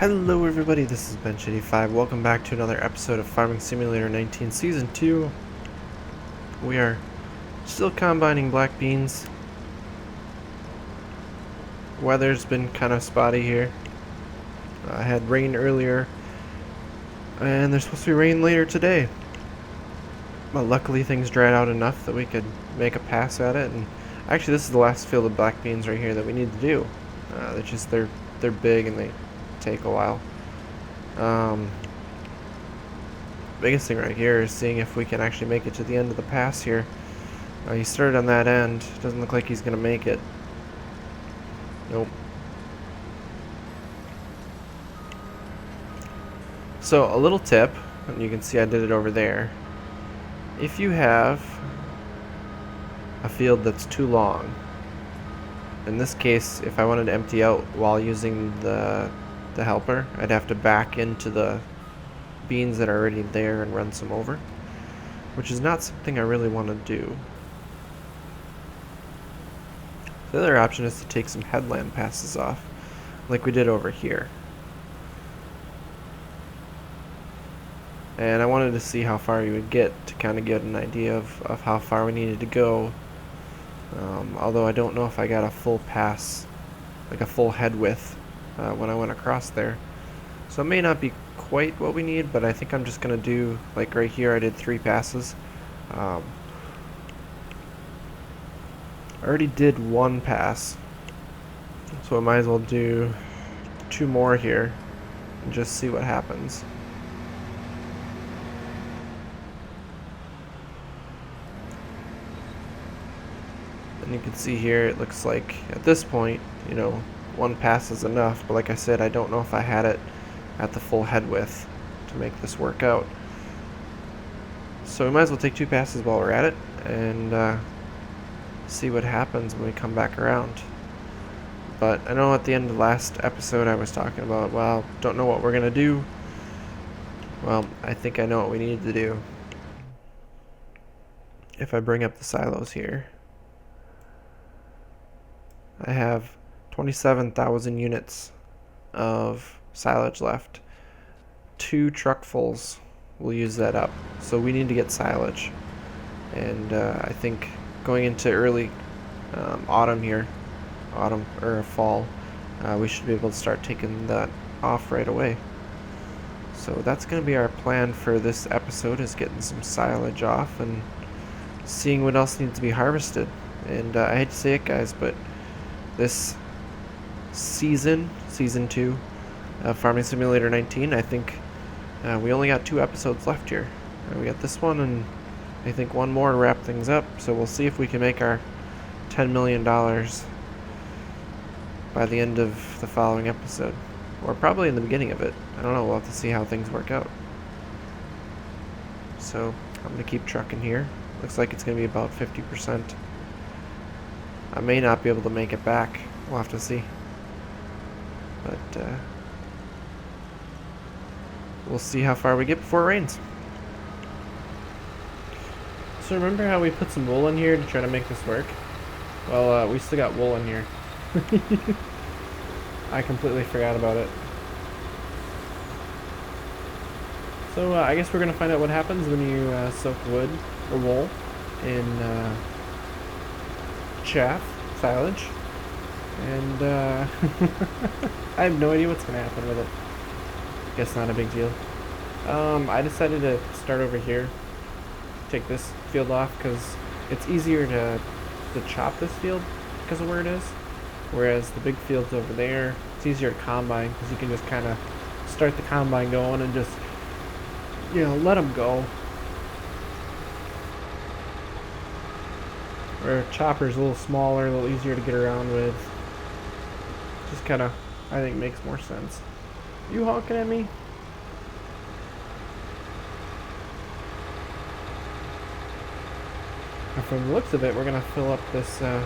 Hello everybody, this is Bench85. Welcome back to another episode of Farming Simulator 19 Season 2. We are still combining black beans. Weather's been kind of spotty here. I had rain earlier, and there's supposed to be rain later today. But luckily things dried out enough that we could make a pass at it. And actually this is the last field of black beans right here that we need to do. They're big and they take a while. Biggest thing right here is seeing if we can actually make it to the end of the pass here. He started on that end. Doesn't look like he's gonna make it. Nope. So a little tip, and you can see I did it over there. If you have a field that's too long, in this case, if I wanted to empty out while using the helper, I'd have to back into the beans that are already there and run some over, which is not something I really want to do. The other option is to take some headland passes off, like we did over here. And I wanted to see how far you would get to kind of get an idea of how far we needed to go. Although I don't know if I got a full pass, like a full head width, when I went across there. So it may not be quite what we need, but I think I'm just going to do, like right here I did 3 passes. I already did 1 pass, so I might as well do 2 more here and just see what happens. And you can see here it looks like at this point, 1 pass is enough, but like I said, I don't know if I had it at the full head width to make this work out. So we might as well take 2 passes while we're at it and see what happens when we come back around. But I know at the end of the last episode I was talking about, well, don't know what we're gonna do. Well, I think I know what we need to do. If I bring up the silos here, I have 27,000 units of silage left. 2 truckfuls will use that up. So we need to get silage. And I think going into early autumn here, autumn or fall, we should be able to start taking that off right away. So that's going to be our plan for this episode, is getting some silage off and seeing what else needs to be harvested. And I hate to say it, guys, but this season 2 of Farming Simulator 19, I think we only got 2 episodes left here. We got this one and I think 1 more to wrap things up, so we'll see if we can make our $10 million by the end of the following episode, or probably in the beginning of it. I don't know, we'll have to see how things work out. So I'm going to keep trucking here. Looks like it's going to be about 50%. I may not be able to make it back. We'll have to see. But we'll see how far we get before it rains. So remember how we put some wool in here to try to make this work? Well, we still got wool in here. I completely forgot about it. So I guess we're going to find out what happens when you soak wood or wool in chaff, silage, and I have no idea what's going to happen with it. Guess not a big deal. I decided to start over here, take this field off, because it's easier to chop this field because of where it is, whereas the big fields over there, it's easier to combine because you can just kind of start the combine going and just, let them go. Where chopper's a little smaller, a little easier to get around with. Just kind of, I think, makes more sense. You honking at me? And from the looks of it, we're gonna fill up this this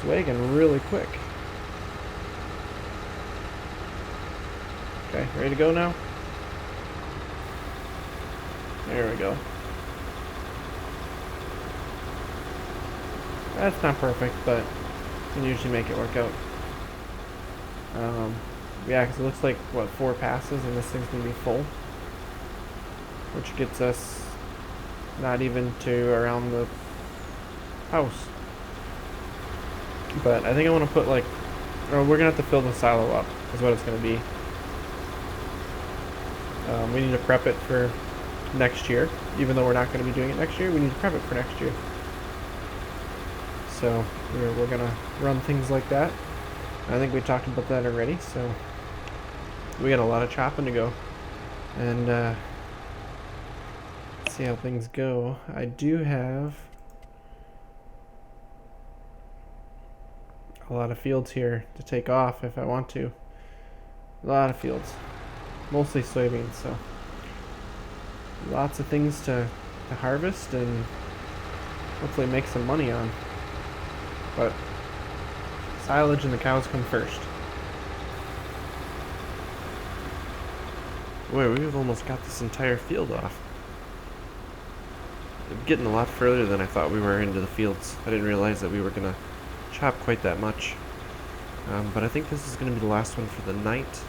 wagon really quick. Okay, ready to go now? There we go. That's not perfect, but you can usually make it work out. Yeah, because it looks like, what, 4 passes and this thing's going to be full. Which gets us not even to around the house. But I think I want to put like, or we're going to have to fill the silo up, is what it's going to be. We need to prep it for next year. Even though we're not going to be doing it next year, we need to prep it for next year. So we're going to run things like that. I think we talked about that already, so we got a lot of chopping to go. And see how things go. I do have a lot of fields here to take off if I want to. A lot of fields. Mostly soybeans, so lots of things to harvest and hopefully make some money on. But silage and the cows come first. Boy, we've almost got this entire field off. We're getting a lot further than I thought we were into the fields. I didn't realize that we were going to chop quite that much. But I think this is going to be the last one for the night.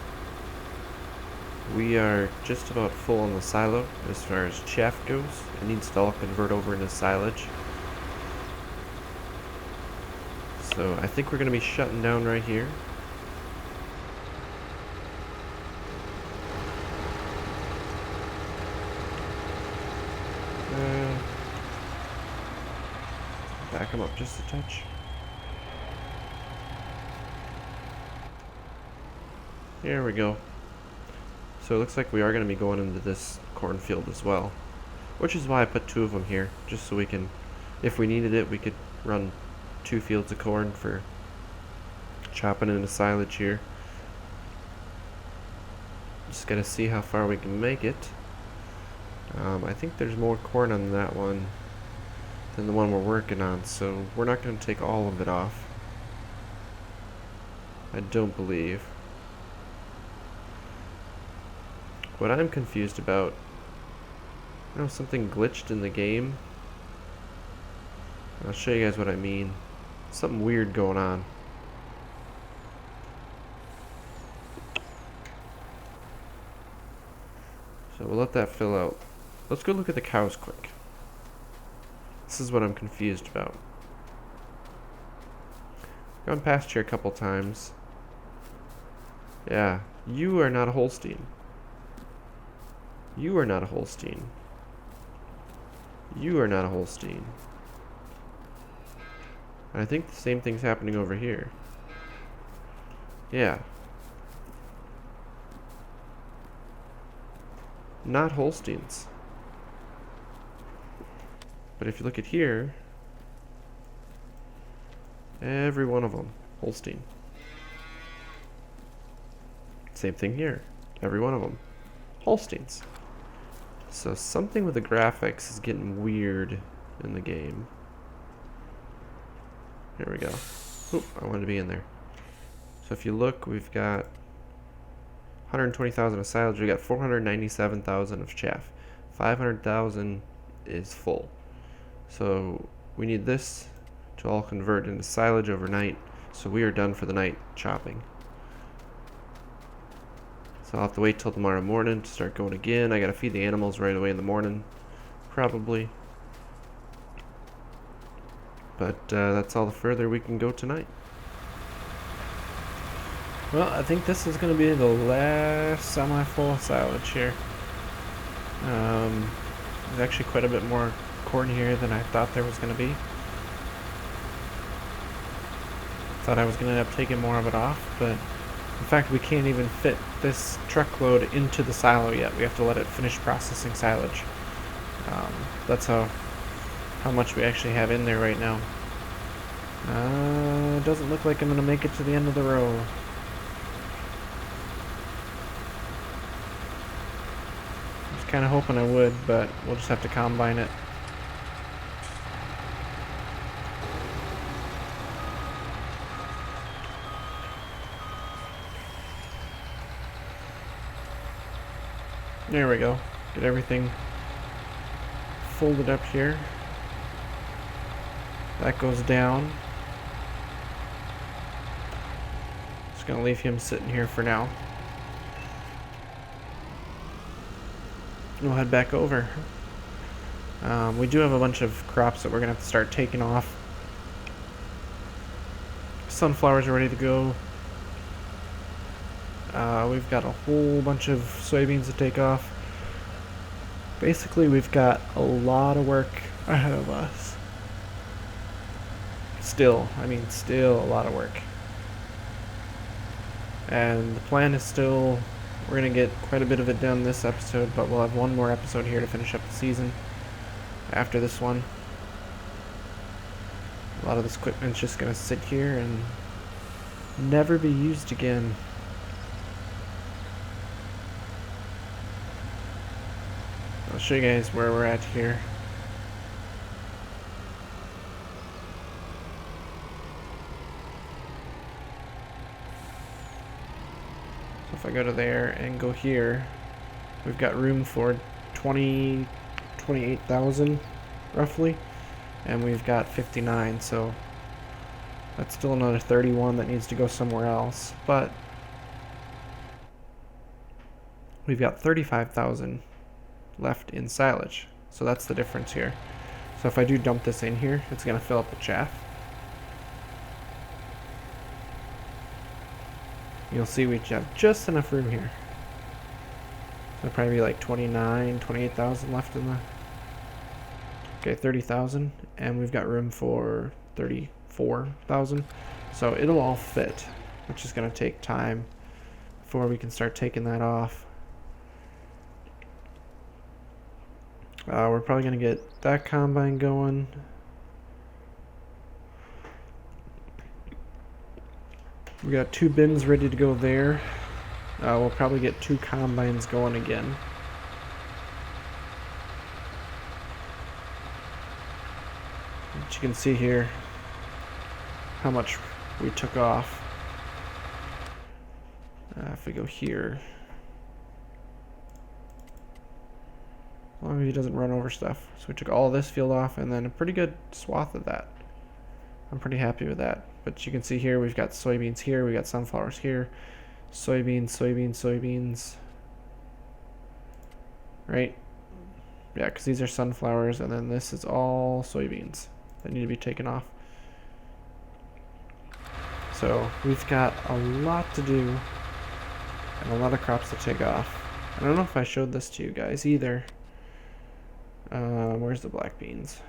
We are just about full on the silo as far as chaff goes. It needs to all convert over into silage. So I think we're going to be shutting down right here. Back them up just a touch. There we go. So it looks like we are going to be going into this cornfield as well, which is why I put 2 of them here, just so we can, if we needed it, we could run 2 fields of corn for chopping into silage here. Just got to see how far we can make it. I think there's more corn on that one than the one we're working on, so we're not going to take all of it off. I don't believe. What I'm confused about, I know something glitched in the game. I'll show you guys what I mean. Something weird going on. So we'll let that fill out. Let's go look at the cows quick. This is what I'm confused about. Gone past here a couple times. Yeah, you are not a Holstein. You are not a Holstein. You are not a Holstein. And I think the same thing's happening over here. Yeah. Not Holsteins. But if you look at here, every one of them, Holstein. Same thing here. Every one of them, Holsteins. So something with the graphics is getting weird in the game. Here we go. Oop, I wanted to be in there. So if you look, we've got 120,000 of silage. We got 497,000 of chaff. 500,000 is full. So we need this to all convert into silage overnight. So we are done for the night chopping. So I'll have to wait till tomorrow morning to start going again. I gotta feed the animals right away in the morning, probably. But that's all the further we can go tonight. Well, I think this is gonna be the last semi-full silage here. There's actually quite a bit more corn here than I thought there was gonna be. Thought I was gonna end up taking more of it off, but in fact, we can't even fit this truckload into the silo yet. We have to let it finish processing silage. That's how much we actually have in there right now. Doesn't look like I'm going to make it to the end of the row. I was kind of hoping I would, but we'll just have to combine it. There we go. Get everything folded up here. That goes down. Just gonna leave him sitting here for now. we'll head back over. We do have a bunch of crops that we're gonna have to start taking off. Sunflowers are ready to go. We've got a whole bunch of soybeans to take off. Basically, we've got a lot of work ahead of us. Still a lot of work. And the plan is still, we're going to get quite a bit of it done this episode, but we'll have one more episode here to finish up the season after this one. A lot of this equipment's just going to sit here and never be used again. I'll show you guys where we're at here. So if I go to there and go here, we've got room for 28,000 roughly, and we've got 59, so that's still another 31 that needs to go somewhere else, but we've got 35,000 left in silage, so that's the difference here. So if I do dump this in here, it's going to fill up with chaff. You'll see we have just enough room here. So probably like 28,000 left in the... Okay, 30,000, and we've got room for 34,000. So it'll all fit, which is going to take time before we can start taking that off. We're probably going to get that combine going. We got 2 bins ready to go there. We'll probably get 2 combines going again. But you can see here how much we took off. If we go here, as long as he doesn't run over stuff. So we took all this field off and then a pretty good swath of that. I'm pretty happy with that. But you can see here we've got soybeans here, we got sunflowers here, soybeans, soybeans, soybeans. Right? Yeah, because these are sunflowers, and then this is all soybeans that need to be taken off. So we've got a lot to do and a lot of crops to take off. I don't know if I showed this to you guys either. Where's the black beans?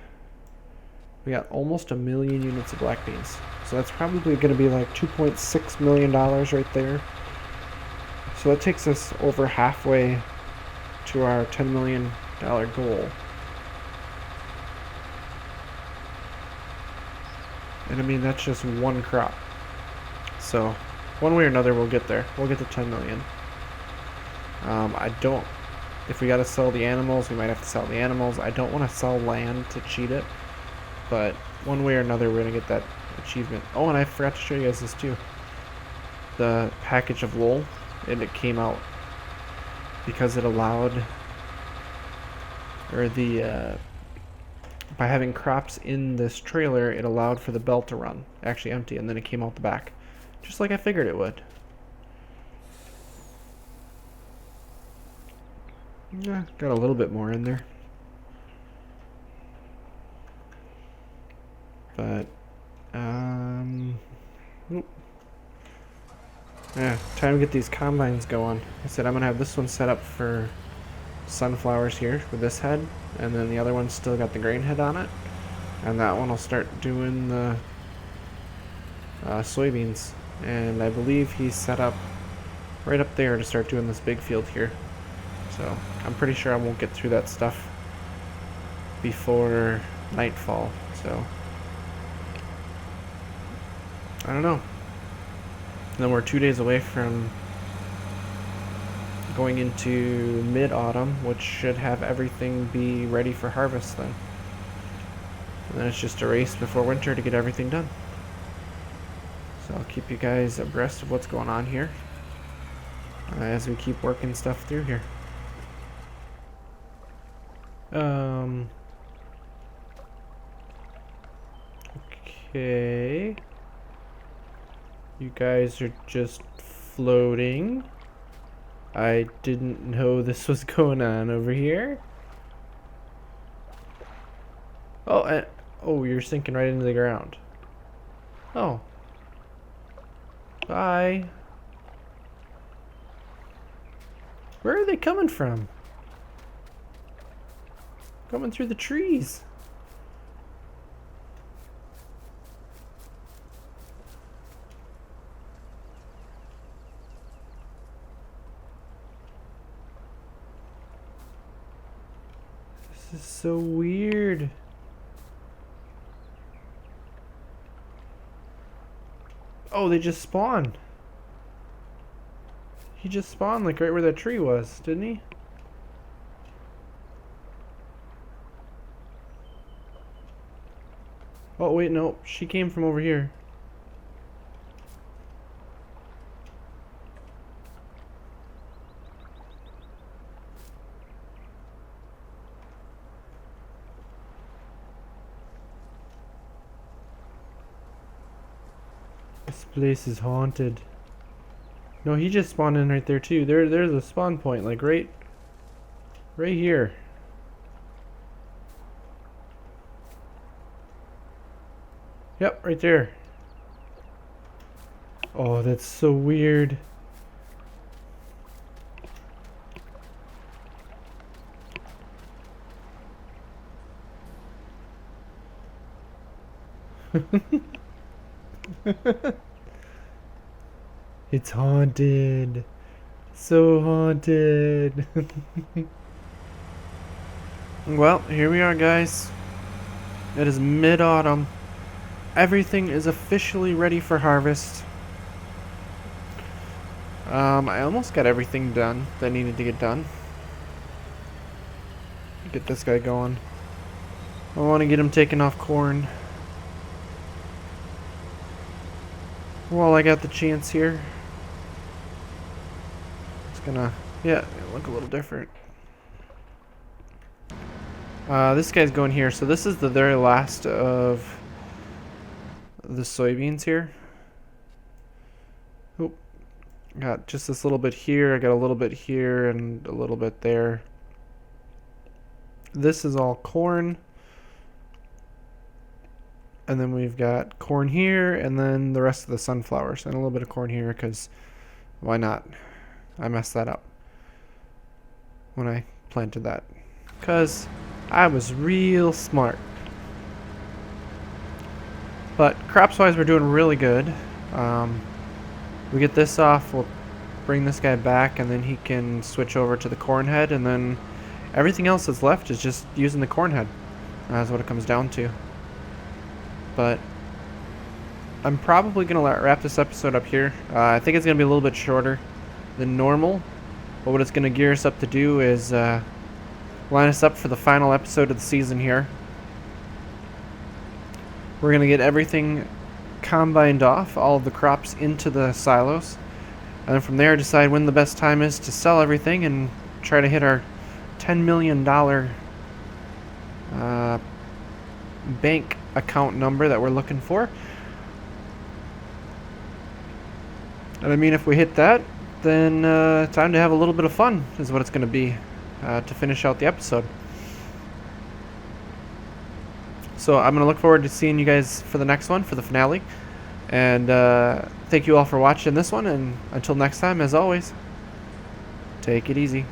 We got almost 1 million units of black beans. So that's probably going to be like $2.6 million right there. So that takes us over halfway to our $10 million goal. And I mean, that's just one crop. So one way or another, we'll get there. We'll get to 10 million. If we got to sell the animals, we might have to sell the animals. I don't want to sell land to cheat it. But one way or another, we're going to get that achievement. Oh, and I forgot to show you guys this too. The package of wool, and it came out because it allowed, or by having crops in this trailer, it allowed for the belt to run, actually empty, and then it came out the back. Just like I figured it would. Yeah, got a little bit more in there. But, yeah, time to get these combines going. I said I'm going to have this one set up for sunflowers here with this head, and then the other one's still got the grain head on it. And that one will start doing the soybeans. And I believe he's set up right up there to start doing this big field here. So I'm pretty sure I won't get through that stuff before nightfall. So I don't know. Then we're 2 days away from going into mid-autumn, which should have everything be ready for harvest then. And then it's just a race before winter to get everything done. So I'll keep you guys abreast of what's going on here as we keep working stuff through here. Okay. You guys are just floating. I didn't know this was going on over here. Oh, oh, you're sinking right into the ground. Oh. Bye. Where are they coming from? Coming through the trees. This is so weird. Oh, they just spawned. He just spawned like right where that tree was, didn't he? Oh, wait, no. She came from over here. This place is haunted. No, he just spawned in right there too. There's a spawn point, like right here. Yep, right there. Oh, that's so weird. It's haunted. So haunted. Well, here we are, guys. It is mid-autumn. Everything is officially ready for harvest. I almost got everything done that needed to get done. Get this guy going. I want to get him taking off corn while I got the chance here. It's gonna, yeah, look a little different. This guy's going here, so this is the very last of the soybeans here. Oh, got just this little bit here, I got a little bit here and a little bit there. This is all corn. And then we've got corn here, and then the rest of the sunflowers, and a little bit of corn here, because why not? I messed that up when I planted that, because I was real smart. But crops-wise, we're doing really good. We get this off, we'll bring this guy back, and then he can switch over to the corn head, and then everything else that's left is just using the corn head. That's what it comes down to. But I'm probably going to wrap this episode up here. I think it's going to be a little bit shorter than normal. But what it's going to gear us up to do is line us up for the final episode of the season here. We're going to get everything combined off, all of the crops into the silos. And then from there decide when the best time is to sell everything and try to hit our $10 million bank account number that we're looking for. And I mean, if we hit that, then time to have a little bit of fun is what it's going to be to finish out the episode. So I'm going to look forward to seeing you guys for the next one, for the finale. And thank you all for watching this one, and until next time, as always, take it easy.